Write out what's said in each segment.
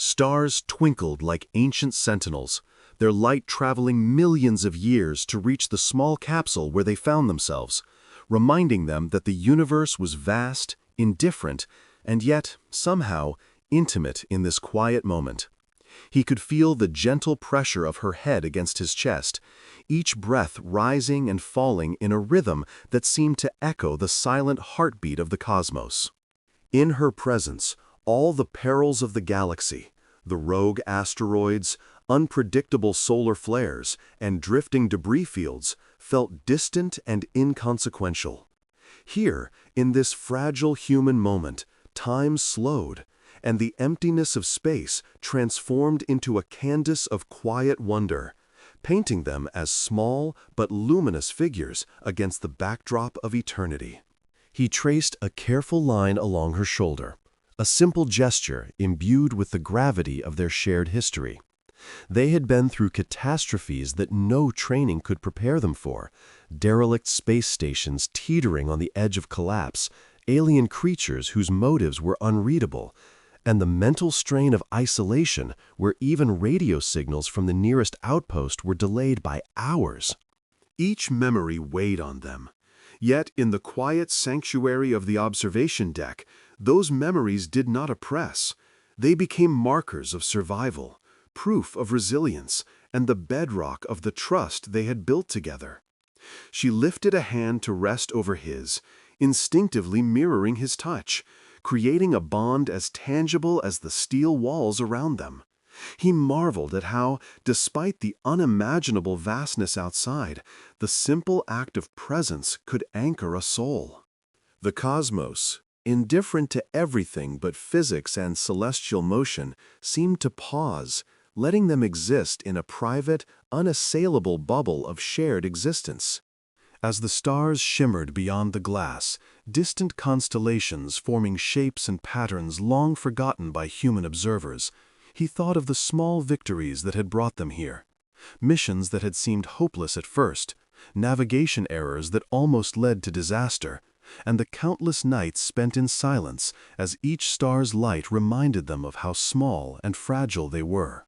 Stars twinkled like ancient sentinels, their light traveling millions of years to reach the small capsule where they found themselves, reminding them that the universe was vast, indifferent, and yet, somehow, intimate in this quiet moment. He could feel the gentle pressure of her head against his chest, each breath rising and falling in a rhythm that seemed to echo the silent heartbeat of the cosmos. In her presence, all the perils of the galaxy, the rogue asteroids, unpredictable solar flares, and drifting debris fields, felt distant and inconsequential. Here, in this fragile human moment, time slowed, and the emptiness of space transformed into a canvas of quiet wonder, painting them as small but luminous figures against the backdrop of eternity. He traced a careful line along her shoulder, a simple gesture imbued with the gravity of their shared history. They had been through catastrophes that no training could prepare them for, derelict space stations teetering on the edge of collapse, alien creatures whose motives were unreadable, and the mental strain of isolation where even radio signals from the nearest outpost were delayed by hours. Each memory weighed on them. Yet in the quiet sanctuary of the observation deck, those memories did not oppress. They became markers of survival, proof of resilience, and the bedrock of the trust they had built together. She lifted a hand to rest over his, instinctively mirroring his touch, creating a bond as tangible as the steel walls around them. He marveled at how, despite the unimaginable vastness outside, the simple act of presence could anchor a soul. The cosmos, indifferent to everything but physics and celestial motion, seemed to pause, letting them exist in a private, unassailable bubble of shared existence. As the stars shimmered beyond the glass, distant constellations forming shapes and patterns long forgotten by human observers, he thought of the small victories that had brought them here, missions that had seemed hopeless at first, navigation errors that almost led to disaster, and the countless nights spent in silence as each star's light reminded them of how small and fragile they were.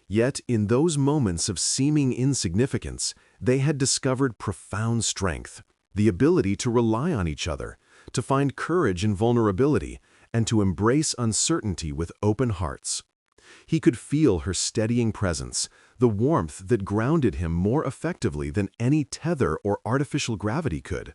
Yet in those moments of seeming insignificance, they had discovered profound strength, the ability to rely on each other, to find courage in vulnerability, and to embrace uncertainty with open hearts. He could feel her steadying presence, the warmth that grounded him more effectively than any tether or artificial gravity could.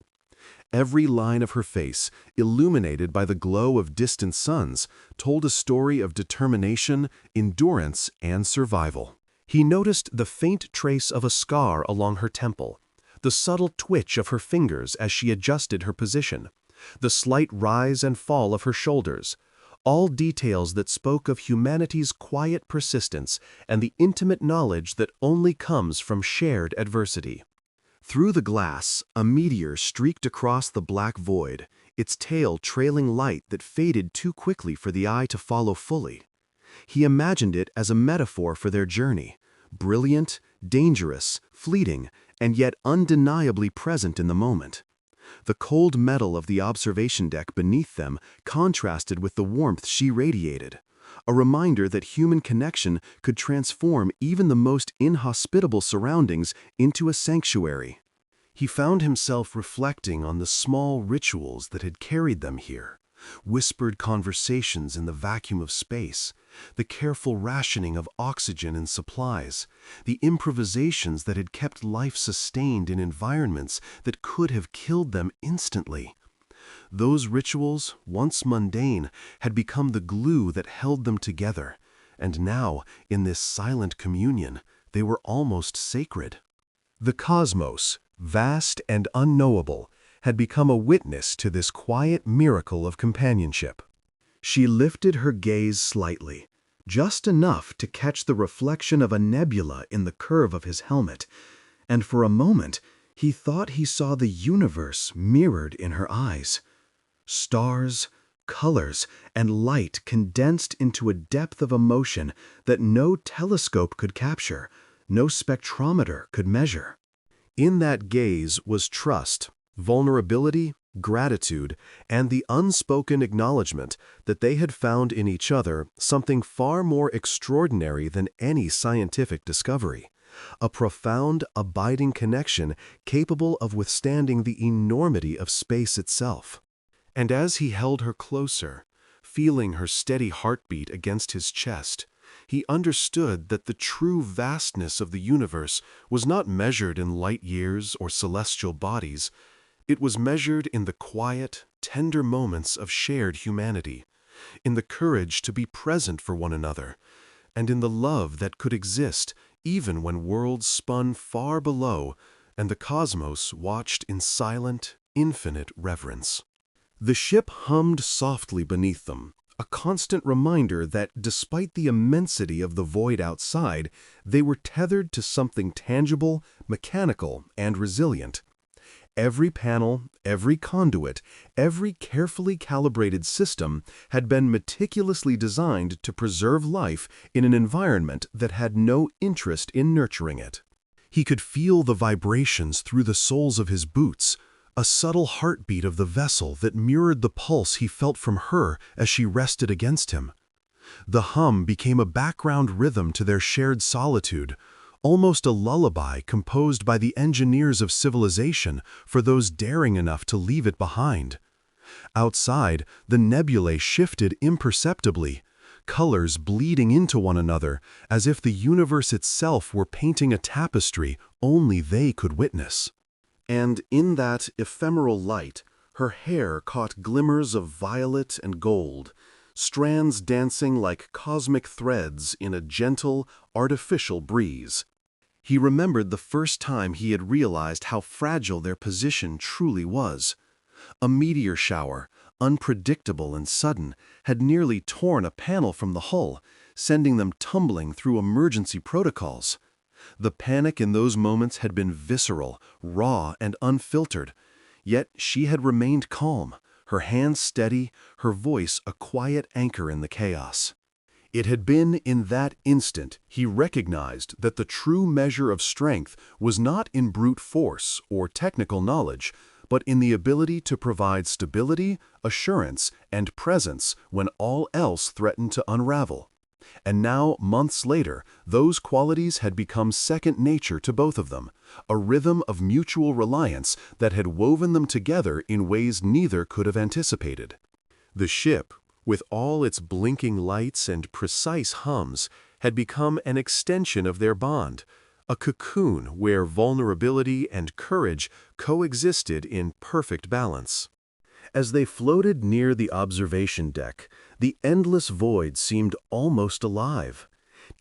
Every line of her face, illuminated by the glow of distant suns, told a story of determination, endurance, and survival. He noticed the faint trace of a scar along her temple, the subtle twitch of her fingers as she adjusted her position, the slight rise and fall of her shoulders, all details that spoke of humanity's quiet persistence and the intimate knowledge that only comes from shared adversity. Through the glass, a meteor streaked across the black void, its tail trailing light that faded too quickly for the eye to follow fully. He imagined it as a metaphor for their journey, brilliant, dangerous, fleeting, and yet undeniably present in the moment. The cold metal of the observation deck beneath them contrasted with the warmth she radiated, a reminder that human connection could transform even the most inhospitable surroundings into a sanctuary. He found himself reflecting on the small rituals that had carried them here, whispered conversations in the vacuum of space, the careful rationing of oxygen and supplies, the improvisations that had kept life sustained in environments that could have killed them instantly. Those rituals, once mundane, had become the glue that held them together, and now, in this silent communion, they were almost sacred. The cosmos, vast and unknowable, had become a witness to this quiet miracle of companionship. She lifted her gaze slightly, just enough to catch the reflection of a nebula in the curve of his helmet, and for a moment he thought he saw the universe mirrored in her eyes. Stars, colors, and light condensed into a depth of emotion that no telescope could capture, no spectrometer could measure. In that gaze was trust, vulnerability, gratitude, and the unspoken acknowledgement that they had found in each other something far more extraordinary than any scientific discovery, a profound, abiding connection capable of withstanding the enormity of space itself. And as he held her closer, feeling her steady heartbeat against his chest, he understood that the true vastness of the universe was not measured in light years or celestial bodies. It was measured in the quiet, tender moments of shared humanity, in the courage to be present for one another, and in the love that could exist even when worlds spun far below and the cosmos watched in silent, infinite reverence. The ship hummed softly beneath them, a constant reminder that despite the immensity of the void outside, they were tethered to something tangible, mechanical, and resilient. Every panel, every conduit, every carefully calibrated system had been meticulously designed to preserve life in an environment that had no interest in nurturing it. He could feel the vibrations through the soles of his boots, a subtle heartbeat of the vessel that mirrored the pulse he felt from her as she rested against him. The hum became a background rhythm to their shared solitude, almost a lullaby composed by the engineers of civilization for those daring enough to leave it behind. Outside, the nebulae shifted imperceptibly, colors bleeding into one another, as if the universe itself were painting a tapestry only they could witness. And in that ephemeral light, her hair caught glimmers of violet and gold, strands dancing like cosmic threads in a gentle, artificial breeze. He remembered the first time he had realized how fragile their position truly was. A meteor shower, unpredictable and sudden, had nearly torn a panel from the hull, sending them tumbling through emergency protocols. The panic in those moments had been visceral, raw, and unfiltered, yet she had remained calm, her hands steady, her voice a quiet anchor in the chaos. It had been in that instant he recognized that the true measure of strength was not in brute force or technical knowledge, but in the ability to provide stability, assurance, and presence when all else threatened to unravel. And now, months later, those qualities had become second nature to both of them, a rhythm of mutual reliance that had woven them together in ways neither could have anticipated. The ship, with all its blinking lights and precise hums, had become an extension of their bond, a cocoon where vulnerability and courage coexisted in perfect balance. As they floated near the observation deck, the endless void seemed almost alive,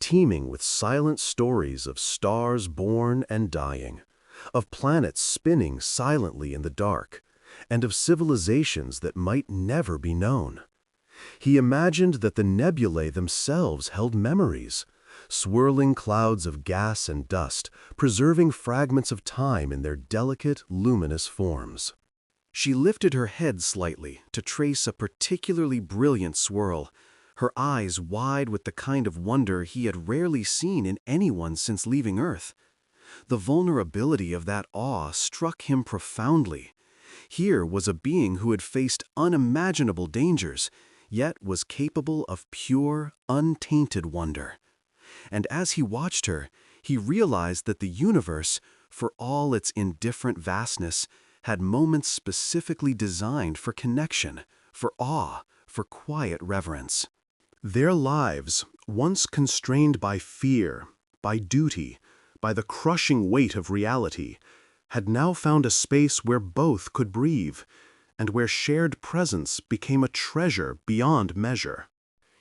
teeming with silent stories of stars born and dying, of planets spinning silently in the dark, and of civilizations that might never be known. He imagined that the nebulae themselves held memories, swirling clouds of gas and dust, preserving fragments of time in their delicate, luminous forms. She lifted her head slightly to trace a particularly brilliant swirl, her eyes wide with the kind of wonder he had rarely seen in anyone since leaving Earth. The vulnerability of that awe struck him profoundly. Here was a being who had faced unimaginable dangers, yet was capable of pure, untainted wonder. And as he watched her, he realized that the universe, for all its indifferent vastness, had moments specifically designed for connection, for awe, for quiet reverence. Their lives, once constrained by fear, by duty, by the crushing weight of reality, had now found a space where both could breathe, and where shared presence became a treasure beyond measure.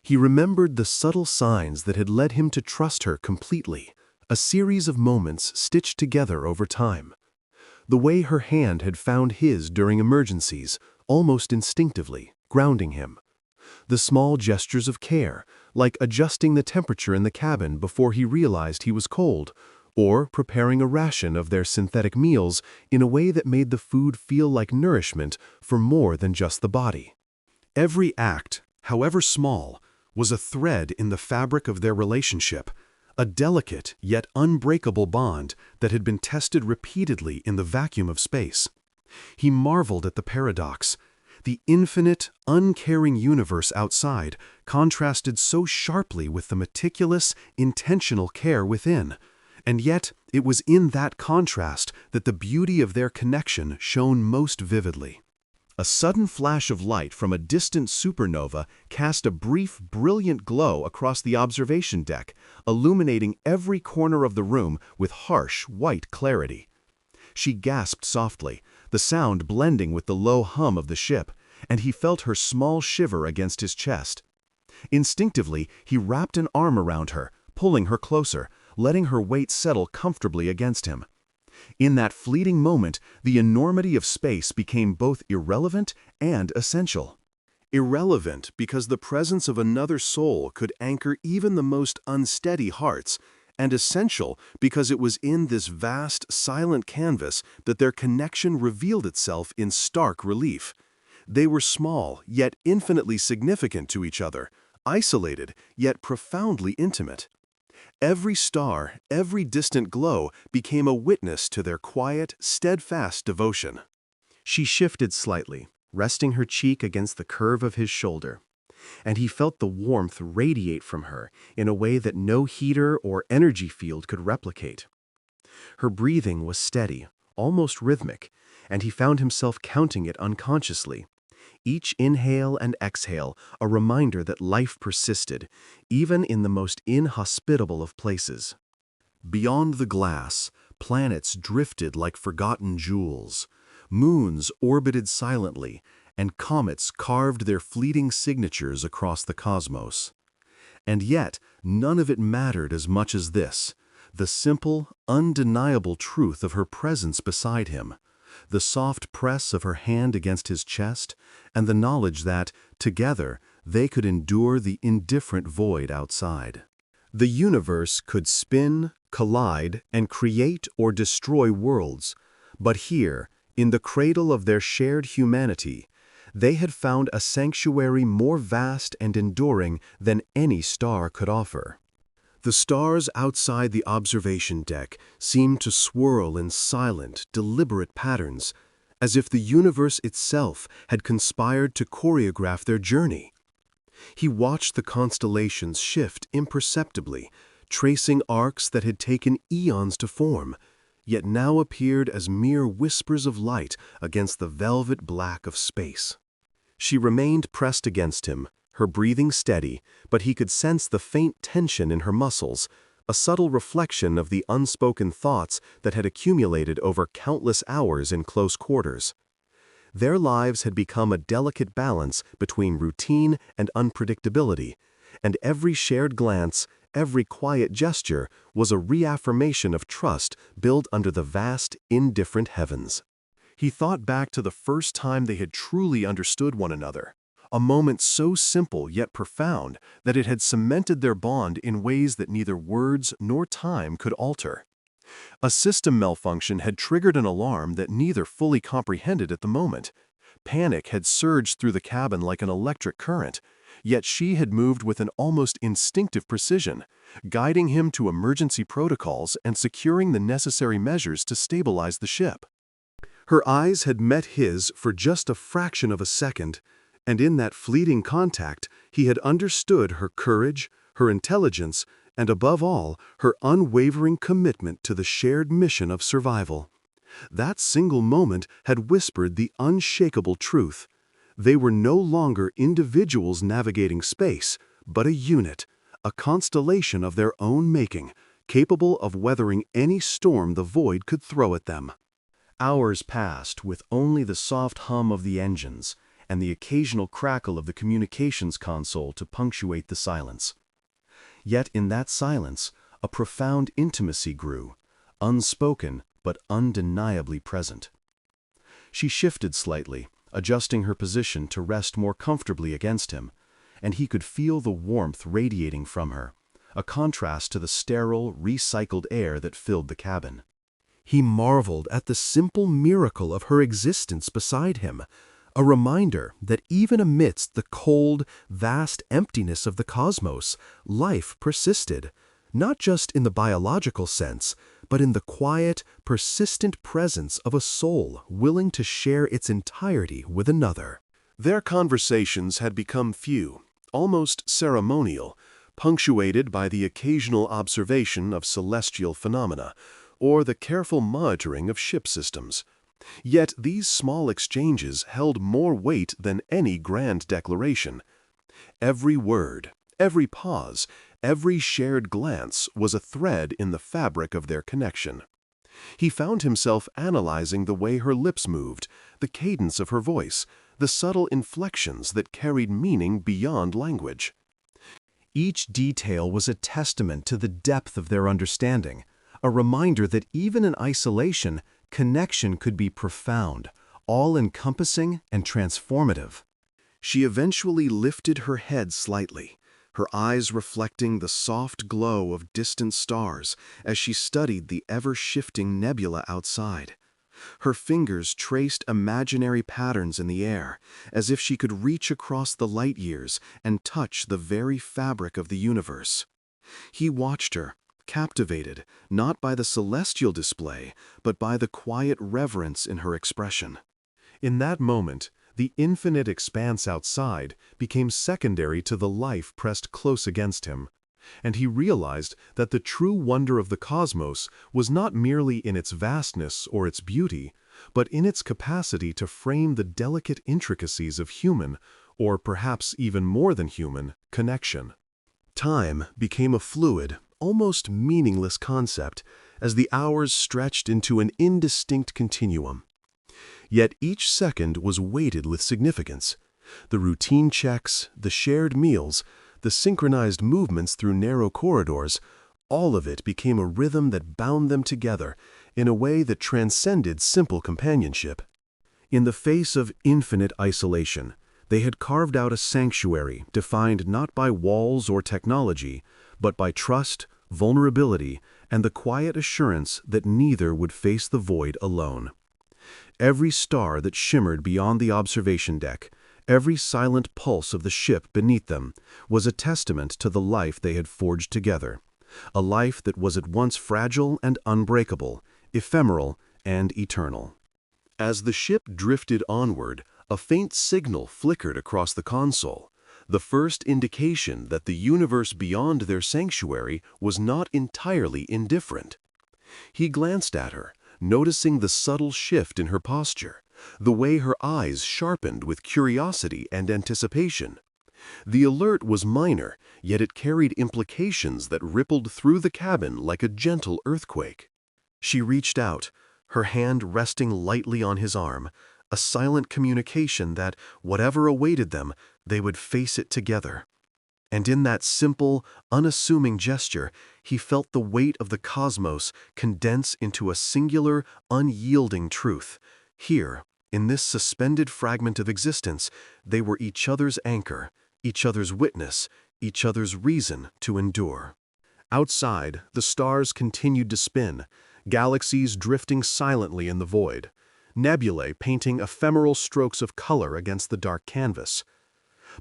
He remembered the subtle signs that had led him to trust her completely, a series of moments stitched together over time. The way her hand had found his during emergencies, almost instinctively, grounding him. The small gestures of care, like adjusting the temperature in the cabin before he realized he was cold, or preparing a ration of their synthetic meals in a way that made the food feel like nourishment for more than just the body. Every act, however small, was a thread in the fabric of their relationship, a delicate yet unbreakable bond that had been tested repeatedly in the vacuum of space. He marveled at the paradox. The infinite, uncaring universe outside contrasted so sharply with the meticulous, intentional care within. And yet, it was in that contrast that the beauty of their connection shone most vividly. A sudden flash of light from a distant supernova cast a brief, brilliant glow across the observation deck, illuminating every corner of the room with harsh, white clarity. She gasped softly, the sound blending with the low hum of the ship, and he felt her small shiver against his chest. Instinctively, he wrapped an arm around her, pulling her closer, letting her weight settle comfortably against him. In that fleeting moment, the enormity of space became both irrelevant and essential. Irrelevant because the presence of another soul could anchor even the most unsteady hearts, and essential because it was in this vast, silent canvas that their connection revealed itself in stark relief. They were small, yet infinitely significant to each other, isolated, yet profoundly intimate. Every star, every distant glow became a witness to their quiet, steadfast devotion. She shifted slightly, resting her cheek against the curve of his shoulder, and he felt the warmth radiate from her in a way that no heater or energy field could replicate. Her breathing was steady, almost rhythmic, and he found himself counting it unconsciously. Each inhale and exhale a reminder that life persisted, even in the most inhospitable of places. Beyond the glass, planets drifted like forgotten jewels. Moons orbited silently, and comets carved their fleeting signatures across the cosmos. And yet, none of it mattered as much as this, the simple, undeniable truth of her presence beside him, the soft press of her hand against his chest, and the knowledge that, together, they could endure the indifferent void outside. The universe could spin, collide, and create or destroy worlds, but here, in the cradle of their shared humanity, they had found a sanctuary more vast and enduring than any star could offer. The stars outside the observation deck seemed to swirl in silent, deliberate patterns, as if the universe itself had conspired to choreograph their journey. He watched the constellations shift imperceptibly, tracing arcs that had taken eons to form, yet now appeared as mere whispers of light against the velvet black of space. She remained pressed against him, her breathing steady, but he could sense the faint tension in her muscles, a subtle reflection of the unspoken thoughts that had accumulated over countless hours in close quarters. Their lives had become a delicate balance between routine and unpredictability, and every shared glance, every quiet gesture was a reaffirmation of trust built under the vast, indifferent heavens. He thought back to the first time they had truly understood one another, a moment so simple yet profound that it had cemented their bond in ways that neither words nor time could alter. A system malfunction had triggered an alarm that neither fully comprehended at the moment. Panic had surged through the cabin like an electric current, yet she had moved with an almost instinctive precision, guiding him to emergency protocols and securing the necessary measures to stabilize the ship. Her eyes had met his for just a fraction of a second, and in that fleeting contact, he had understood her courage, her intelligence, and above all, her unwavering commitment to the shared mission of survival. That single moment had whispered the unshakable truth. They were no longer individuals navigating space, but a unit, a constellation of their own making, capable of weathering any storm the void could throw at them. Hours passed with only the soft hum of the engines and the occasional crackle of the communications console to punctuate the silence. Yet in that silence, a profound intimacy grew, unspoken but undeniably present. She shifted slightly, adjusting her position to rest more comfortably against him, and he could feel the warmth radiating from her, a contrast to the sterile, recycled air that filled the cabin. He marveled at the simple miracle of her existence beside him, a reminder that even amidst the cold, vast emptiness of the cosmos, life persisted, not just in the biological sense, but in the quiet, persistent presence of a soul willing to share its entirety with another. Their conversations had become few, almost ceremonial, punctuated by the occasional observation of celestial phenomena, or the careful monitoring of ship systems. Yet these small exchanges held more weight than any grand declaration. Every word, every pause, every shared glance was a thread in the fabric of their connection. He found himself analyzing the way her lips moved, the cadence of her voice, the subtle inflections that carried meaning beyond language. Each detail was a testament to the depth of their understanding, a reminder that even in isolation, connection could be profound, all-encompassing and transformative. She eventually lifted her head slightly, her eyes reflecting the soft glow of distant stars as she studied the ever-shifting nebula outside. Her fingers traced imaginary patterns in the air, as if she could reach across the light years and touch the very fabric of the universe. He watched her, captivated not by the celestial display, but by the quiet reverence in her expression. In that moment, the infinite expanse outside became secondary to the life pressed close against him, and he realized that the true wonder of the cosmos was not merely in its vastness or its beauty, but in its capacity to frame the delicate intricacies of human, or perhaps even more than human, connection. Time became a fluid, almost meaningless concept as the hours stretched into an indistinct continuum. Yet each second was weighted with significance. The routine checks, the shared meals, the synchronized movements through narrow corridors, all of it became a rhythm that bound them together in a way that transcended simple companionship. In the face of infinite isolation, they had carved out a sanctuary defined not by walls or technology, but by trust, vulnerability, and the quiet assurance that neither would face the void alone. Every star that shimmered beyond the observation deck, every silent pulse of the ship beneath them, was a testament to the life they had forged together, a life that was at once fragile and unbreakable, ephemeral and eternal. As the ship drifted onward, a faint signal flickered across the console, the first indication that the universe beyond their sanctuary was not entirely indifferent. He glanced at her, noticing the subtle shift in her posture, the way her eyes sharpened with curiosity and anticipation. The alert was minor, yet it carried implications that rippled through the cabin like a gentle earthquake. She reached out, her hand resting lightly on his arm, a silent communication that, whatever awaited them, they would face it together. And in that simple, unassuming gesture, he felt the weight of the cosmos condense into a singular, unyielding truth. Here, in this suspended fragment of existence, they were each other's anchor, each other's witness, each other's reason to endure. Outside, the stars continued to spin, galaxies drifting silently in the void, nebulae painting ephemeral strokes of color against the dark canvas.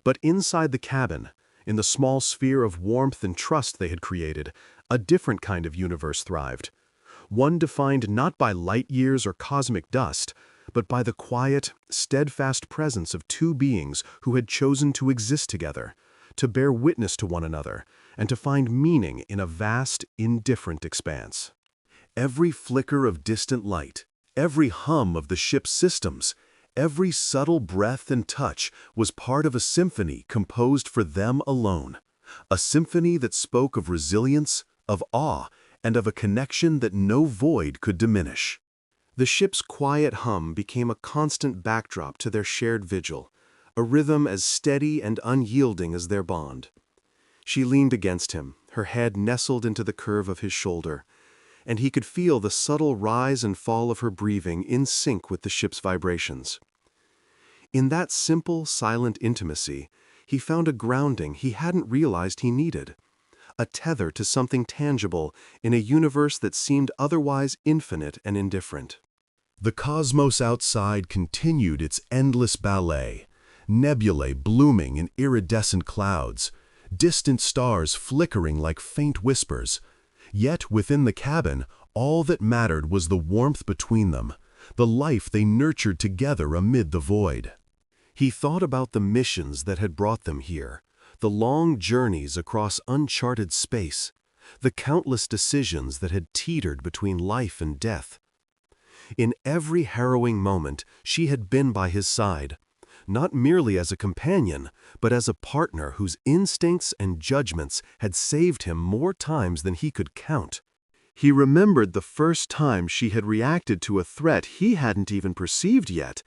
But inside the cabin, in the small sphere of warmth and trust they had created, a different kind of universe thrived. One defined not by light years or cosmic dust, but by the quiet, steadfast presence of two beings who had chosen to exist together, to bear witness to one another, and to find meaning in a vast, indifferent expanse. Every flicker of distant light, every hum of the ship's systems, every subtle breath and touch was part of a symphony composed for them alone, a symphony that spoke of resilience, of awe, and of a connection that no void could diminish. The ship's quiet hum became a constant backdrop to their shared vigil, a rhythm as steady and unyielding as their bond. She leaned against him, her head nestled into the curve of his shoulder, and he could feel the subtle rise and fall of her breathing in sync with the ship's vibrations. In that simple, silent intimacy, he found a grounding he hadn't realized he needed, a tether to something tangible in a universe that seemed otherwise infinite and indifferent. The cosmos outside continued its endless ballet, nebulae blooming in iridescent clouds, distant stars flickering like faint whispers. Yet within the cabin, all that mattered was the warmth between them, the life they nurtured together amid the void. He thought about the missions that had brought them here, the long journeys across uncharted space, the countless decisions that had teetered between life and death. In every harrowing moment, she had been by his side, not merely as a companion, but as a partner whose instincts and judgments had saved him more times than he could count. He remembered the first time she had reacted to a threat he hadn't even perceived yet,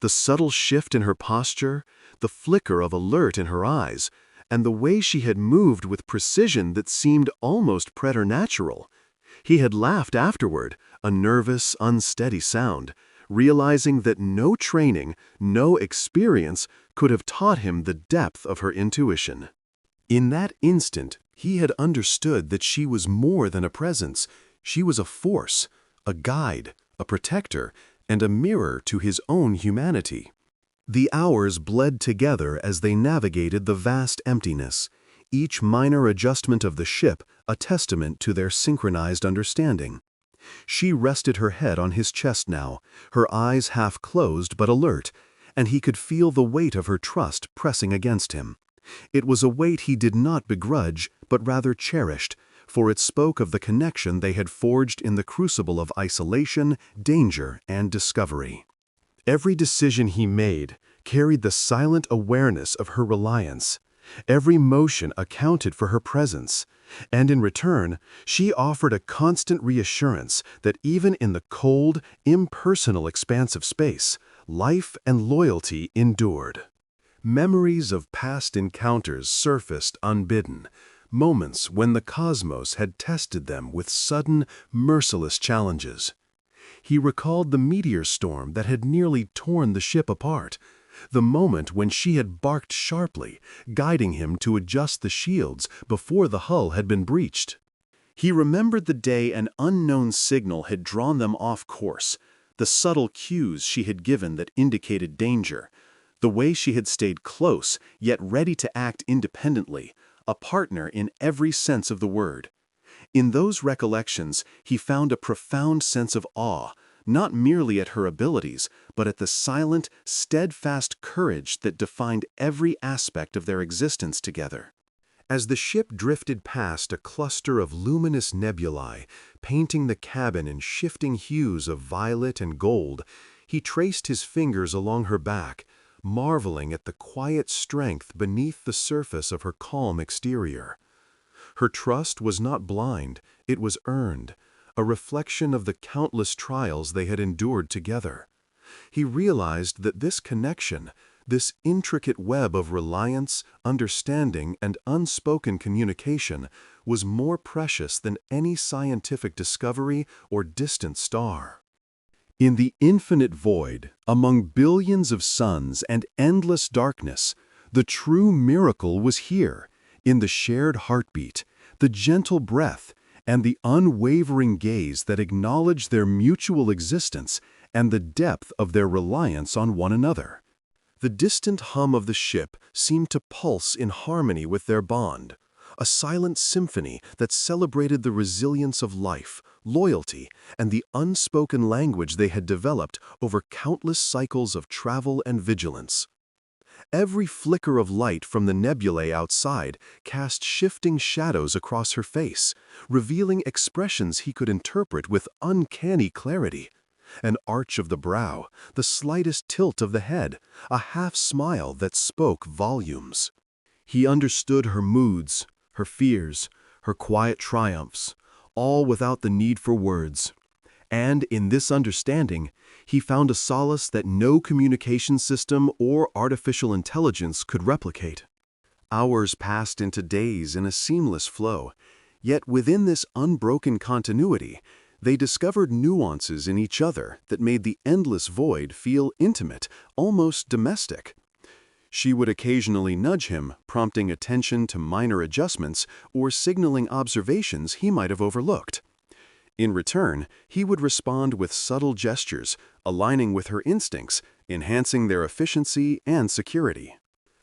the subtle shift in her posture, the flicker of alert in her eyes, and the way she had moved with precision that seemed almost preternatural. He had laughed afterward, a nervous, unsteady sound, realizing that no training, no experience could have taught him the depth of her intuition. In that instant, he had understood that she was more than a presence. She was a force, a guide, a protector, and a mirror to his own humanity. The hours bled together as they navigated the vast emptiness, each minor adjustment of the ship a testament to their synchronized understanding. She rested her head on his chest now, her eyes half closed but alert, and he could feel the weight of her trust pressing against him. It was a weight he did not begrudge, but rather cherished, for it spoke of the connection they had forged in the crucible of isolation, danger, and discovery. Every decision he made carried the silent awareness of her reliance. Every motion accounted for her presence, and in return, she offered a constant reassurance that even in the cold, impersonal expanse of space, life and loyalty endured. Memories of past encounters surfaced unbidden, moments when the cosmos had tested them with sudden, merciless challenges. He recalled the meteor storm that had nearly torn the ship apart, the moment when she had barked sharply, guiding him to adjust the shields before the hull had been breached. He remembered the day an unknown signal had drawn them off course, the subtle cues she had given that indicated danger, the way she had stayed close yet ready to act independently, a partner in every sense of the word. In those recollections, he found a profound sense of awe, not merely at her abilities, but at the silent, steadfast courage that defined every aspect of their existence together. As the ship drifted past a cluster of luminous nebulae, painting the cabin in shifting hues of violet and gold, he traced his fingers along her back, marveling at the quiet strength beneath the surface of her calm exterior. Her trust was not blind, it was earned, a reflection of the countless trials they had endured together. He realized that this connection, this intricate web of reliance, understanding, and unspoken communication, was more precious than any scientific discovery or distant star. In the infinite void, among billions of suns and endless darkness, the true miracle was here, in the shared heartbeat, the gentle breath, and the unwavering gaze that acknowledged their mutual existence and the depth of their reliance on one another. The distant hum of the ship seemed to pulse in harmony with their bond, a silent symphony that celebrated the resilience of life, loyalty, and the unspoken language they had developed over countless cycles of travel and vigilance. Every flicker of light from the nebulae outside cast shifting shadows across her face, revealing expressions he could interpret with uncanny clarity. An arch of the brow, the slightest tilt of the head, a half-smile that spoke volumes. He understood her moods, her fears, her quiet triumphs, all without the need for words. And in this understanding, he found a solace that no communication system or artificial intelligence could replicate. Hours passed into days in a seamless flow, yet within this unbroken continuity, they discovered nuances in each other that made the endless void feel intimate, almost domestic. She would occasionally nudge him, prompting attention to minor adjustments or signaling observations he might have overlooked. In return, he would respond with subtle gestures, aligning with her instincts, enhancing their efficiency and security.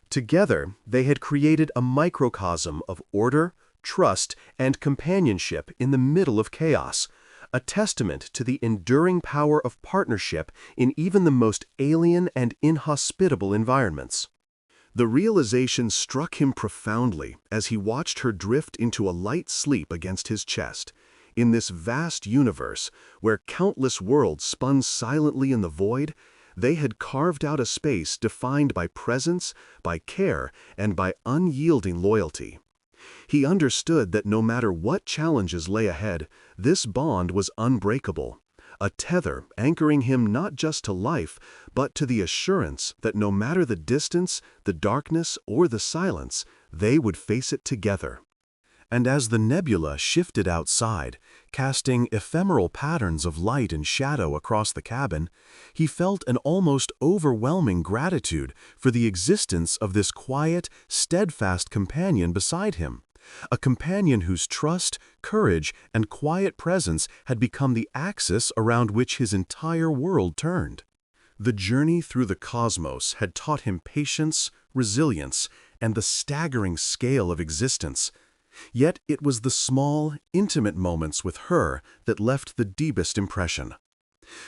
Together, they had created a microcosm of order, trust, and companionship in the middle of chaos, a testament to the enduring power of partnership in even the most alien and inhospitable environments. The realization struck him profoundly as he watched her drift into a light sleep against his chest. In this vast universe, where countless worlds spun silently in the void, they had carved out a space defined by presence, by care, and by unyielding loyalty. He understood that no matter what challenges lay ahead, this bond was unbreakable, a tether anchoring him not just to life, but to the assurance that no matter the distance, the darkness, or the silence, they would face it together. And as the nebula shifted outside, casting ephemeral patterns of light and shadow across the cabin, he felt an almost overwhelming gratitude for the existence of this quiet, steadfast companion beside him, a companion whose trust, courage, and quiet presence had become the axis around which his entire world turned. The journey through the cosmos had taught him patience, resilience, and the staggering scale of existence. Yet it was the small, intimate moments with her that left the deepest impression.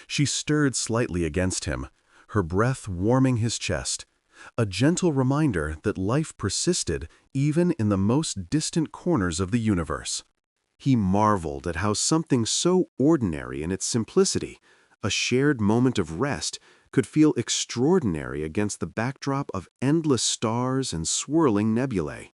She stirred slightly against him, her breath warming his chest, a gentle reminder that life persisted even in the most distant corners of the universe. He marveled at how something so ordinary in its simplicity, a shared moment of rest, could feel extraordinary against the backdrop of endless stars and swirling nebulae.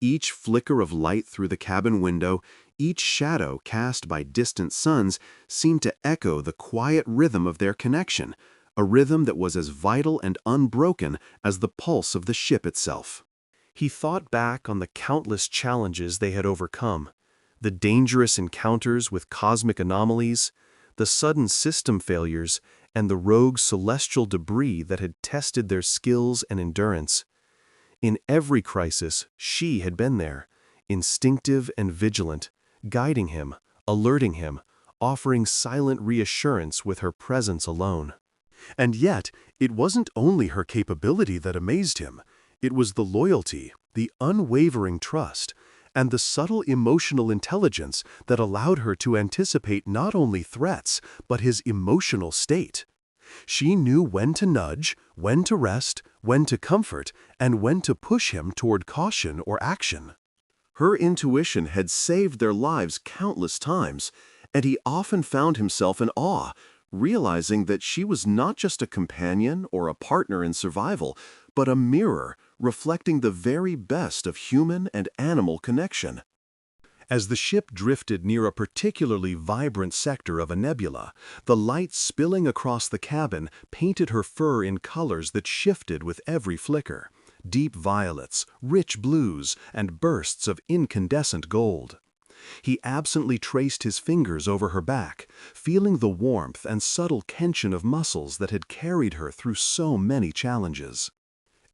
Each flicker of light through the cabin window, each shadow cast by distant suns seemed to echo the quiet rhythm of their connection, a rhythm that was as vital and unbroken as the pulse of the ship itself. He thought back on the countless challenges they had overcome, the dangerous encounters with cosmic anomalies, the sudden system failures, and the rogue celestial debris that had tested their skills and endurance. In every crisis, she had been there, instinctive and vigilant, guiding him, alerting him, offering silent reassurance with her presence alone. And yet, it wasn't only her capability that amazed him. It was the loyalty, the unwavering trust, and the subtle emotional intelligence that allowed her to anticipate not only threats, but his emotional state. She knew when to nudge, when to rest, when to comfort, and when to push him toward caution or action. Her intuition had saved their lives countless times, and he often found himself in awe, realizing that she was not just a companion or a partner in survival, but a mirror reflecting the very best of human and animal connection. As the ship drifted near a particularly vibrant sector of a nebula, the light spilling across the cabin painted her fur in colors that shifted with every flicker: deep violets, rich blues, and bursts of incandescent gold. He absently traced his fingers over her back, feeling the warmth and subtle tension of muscles that had carried her through so many challenges.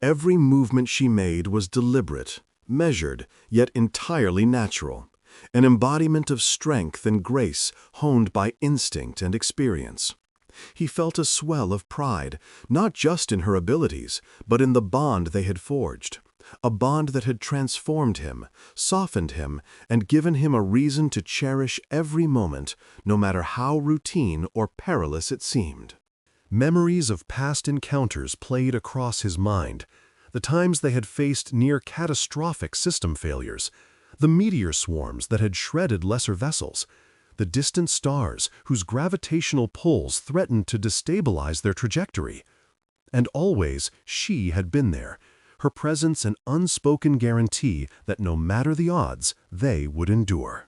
Every movement she made was deliberate, measured, yet entirely natural, an embodiment of strength and grace honed by instinct and experience. He felt a swell of pride, not just in her abilities, but in the bond they had forged, a bond that had transformed him, softened him, and given him a reason to cherish every moment, no matter how routine or perilous it seemed. Memories of past encounters played across his mind, the times they had faced near catastrophic system failures, the meteor swarms that had shredded lesser vessels, the distant stars whose gravitational pulls threatened to destabilize their trajectory. And always she had been there, her presence an unspoken guarantee that no matter the odds, they would endure.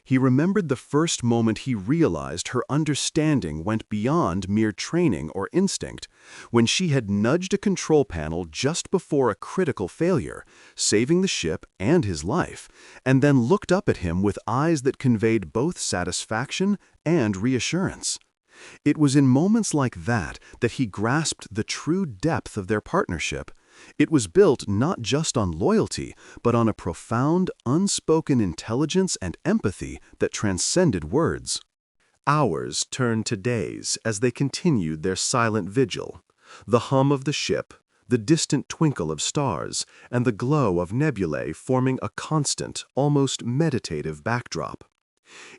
He remembered the first moment he realized her understanding went beyond mere training or instinct, when she had nudged a control panel just before a critical failure, saving the ship and his life, and then looked up at him with eyes that conveyed both satisfaction and reassurance. It was in moments like that that he grasped the true depth of their partnership. It was built not just on loyalty, but on a profound, unspoken intelligence and empathy that transcended words. Hours turned to days as they continued their silent vigil. The hum of the ship, the distant twinkle of stars, and the glow of nebulae forming a constant, almost meditative backdrop.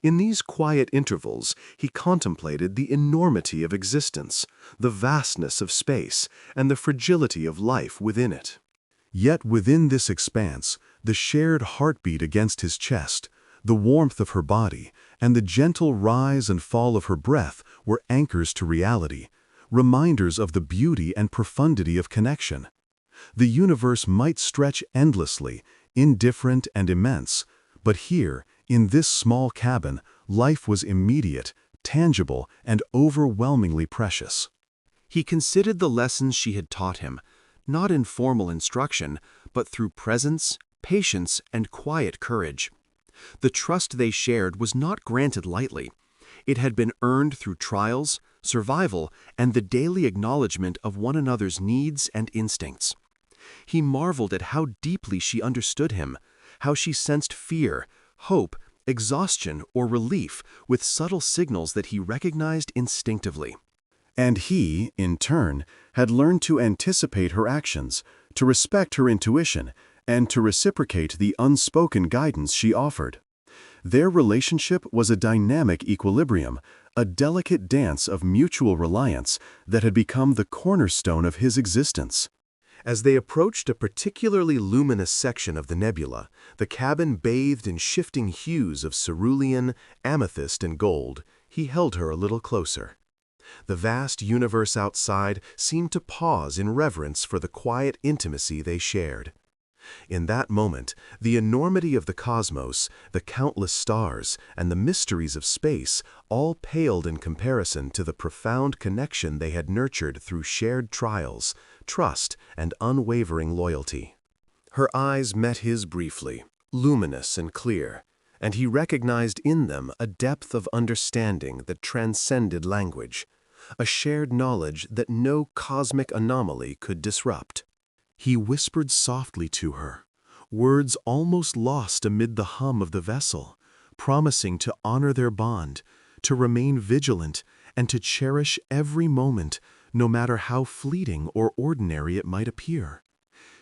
In these quiet intervals, he contemplated the enormity of existence, the vastness of space, and the fragility of life within it. Yet within this expanse, the shared heartbeat against his chest, the warmth of her body, and the gentle rise and fall of her breath were anchors to reality, reminders of the beauty and profundity of connection. The universe might stretch endlessly, indifferent and immense, but here, in this small cabin, life was immediate, tangible, and overwhelmingly precious. He considered the lessons she had taught him, not in formal instruction, but through presence, patience, and quiet courage. The trust they shared was not granted lightly. It had been earned through trials, survival, and the daily acknowledgement of one another's needs and instincts. He marveled at how deeply she understood him, how she sensed fear, hope, exhaustion, or relief with subtle signals that he recognized instinctively. And he, in turn, had learned to anticipate her actions, to respect her intuition, and to reciprocate the unspoken guidance she offered. Their relationship was a dynamic equilibrium, a delicate dance of mutual reliance that had become the cornerstone of his existence. As they approached a particularly luminous section of the nebula, the cabin bathed in shifting hues of cerulean, amethyst, and gold, he held her a little closer. The vast universe outside seemed to pause in reverence for the quiet intimacy they shared. In that moment, the enormity of the cosmos, the countless stars, and the mysteries of space all paled in comparison to the profound connection they had nurtured through shared trials, trust, and unwavering loyalty. Her eyes met his briefly, luminous and clear, and he recognized in them a depth of understanding that transcended language, a shared knowledge that no cosmic anomaly could disrupt. He whispered softly to her, words almost lost amid the hum of the vessel, promising to honor their bond, to remain vigilant, and to cherish every moment, no matter how fleeting or ordinary it might appear.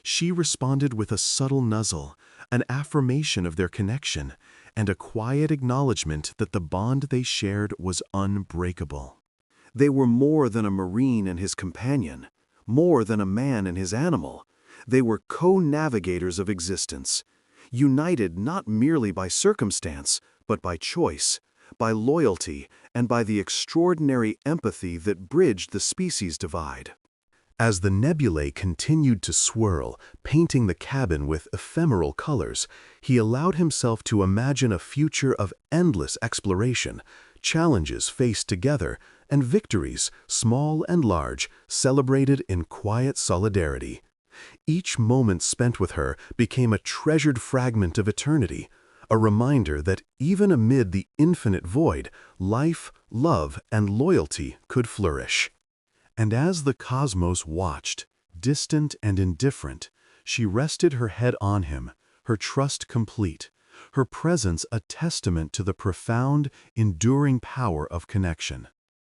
She responded with a subtle nuzzle, an affirmation of their connection, and a quiet acknowledgement that the bond they shared was unbreakable. They were more than a marine and his companion, more than a man and his animal. They were co-navigators of existence, united not merely by circumstance, but by choice, by loyalty, and by the extraordinary empathy that bridged the species divide. As the nebulae continued to swirl, painting the cabin with ephemeral colors, he allowed himself to imagine a future of endless exploration, challenges faced together, and victories, small and large, celebrated in quiet solidarity. Each moment spent with her became a treasured fragment of eternity, a reminder that even amid the infinite void, life, love, and loyalty could flourish. And as the cosmos watched, distant and indifferent, she rested her head on him, her trust complete, her presence a testament to the profound, enduring power of connection.